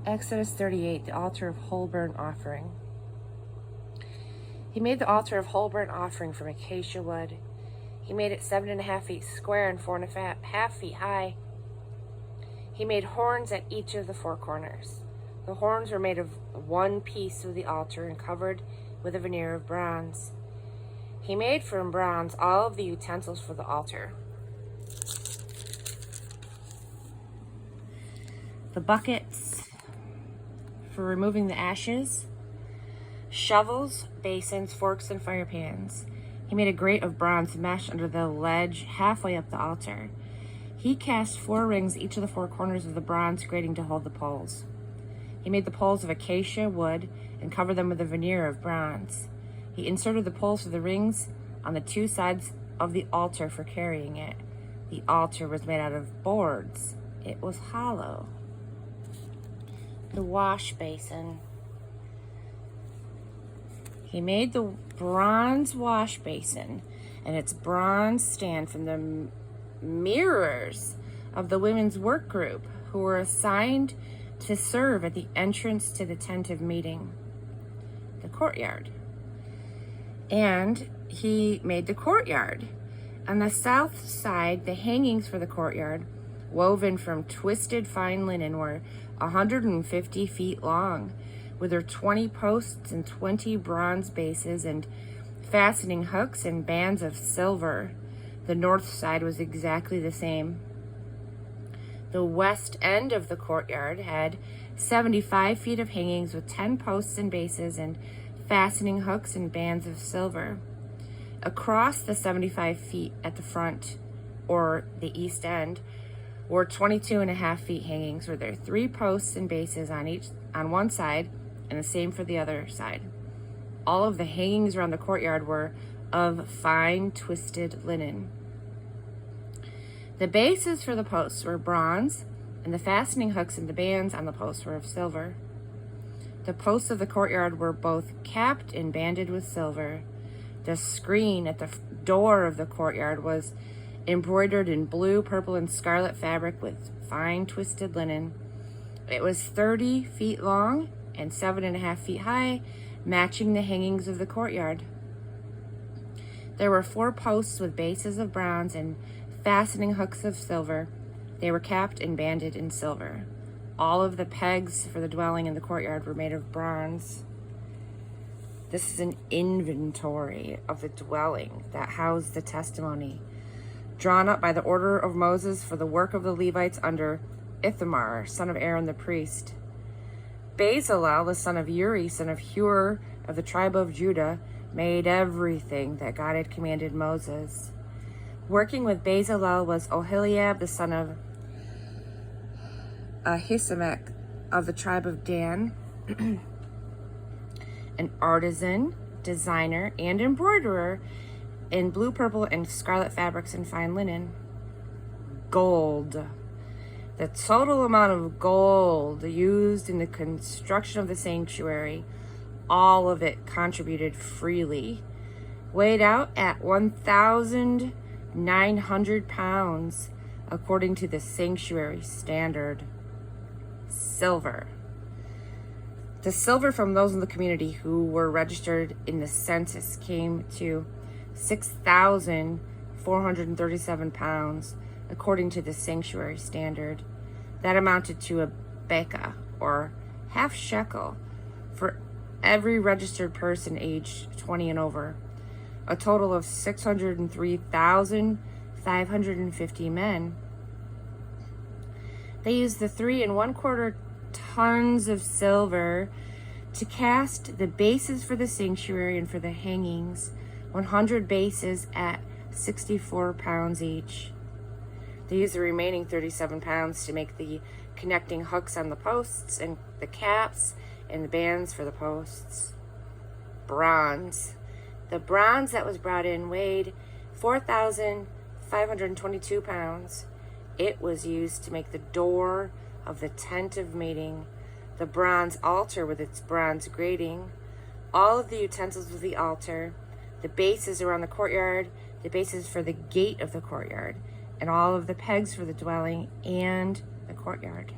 Exodus 38, the altar of whole burnt offering. He made the altar of whole burnt offering from acacia wood. He made it 7.5 feet square and 4.5 feet high. He made horns at each of the 4 corners. The horns were made of one piece of the altar and covered with a veneer of bronze. He made from bronze all of the utensils for the altar: the buckets for removing the ashes, shovels, basins, forks, and fire pans. He made a grate of bronze mesh under the ledge halfway up the altar. He cast 4 rings each of the 4 corners of the bronze grating to hold the poles. He made the poles of acacia wood and covered them with a veneer of bronze. He inserted the poles for the rings on the 2 sides of the altar for carrying it. The altar was made out of boards. It was hollow. The wash basin. He made the bronze wash basin and its bronze stand from the mirrors of the women's work group who were assigned to serve at the entrance to the tent of meeting, the courtyard. And he made the courtyard. On the south side, the hangings for the courtyard, woven from twisted fine linen, were 150 feet long, with their 20 posts and 20 bronze bases and fastening hooks and bands of silver. The north side was exactly the same. The west end of the courtyard had 75 feet of hangings with 10 posts and bases and fastening hooks and bands of silver. Across the 75 feet at the front, or the east end, were 22.5 feet hangings with their 3 posts and bases on one side and the same for the other side. All of the hangings around the courtyard were of fine twisted linen. The bases for the posts were bronze, and the fastening hooks and the bands on the posts were of silver. The posts of the courtyard were both capped and banded with silver. The screen at the door of the courtyard was embroidered in blue, purple, and scarlet fabric with fine twisted linen. It was 30 feet long and 7.5 feet high, matching the hangings of the courtyard. There were 4 posts with bases of bronze and fastening hooks of silver. They were capped and banded in silver. All of the pegs for the dwelling in the courtyard were made of bronze. This is an inventory of the dwelling that housed the testimony, drawn up by the order of Moses for the work of the Levites under Ithamar, son of Aaron the priest. Bezalel, the son of Uri, son of Hur, of the tribe of Judah, made everything that God had commanded Moses. Working with Bezalel was Oholiab, the son of Ahisamach, of the tribe of Dan, an artisan, designer, and embroiderer in blue, purple, and scarlet fabrics and fine linen. Gold. The total amount of gold used in the construction of the sanctuary, all of it contributed freely, weighed out at 1,900 pounds, according to the sanctuary standard. Silver. The silver from those in the community who were registered in the census came to 6,437 pounds, according to the sanctuary standard. That amounted to a beka, or half shekel, for every registered person aged 20 and over. A total of 603,550 men. They used the 3 1/4 tons of silver to cast the bases for the sanctuary and for the hangings, 100 bases at 64 pounds each. They used the remaining 37 pounds to make the connecting hooks on the posts and the caps and the bands for the posts. Bronze. The bronze that was brought in weighed 4,522 pounds. It was used to make the door of the tent of meeting, the bronze altar with its bronze grating, all of the utensils of the altar, the bases around the courtyard, the bases for the gate of the courtyard, and all of the pegs for the dwelling and the courtyard.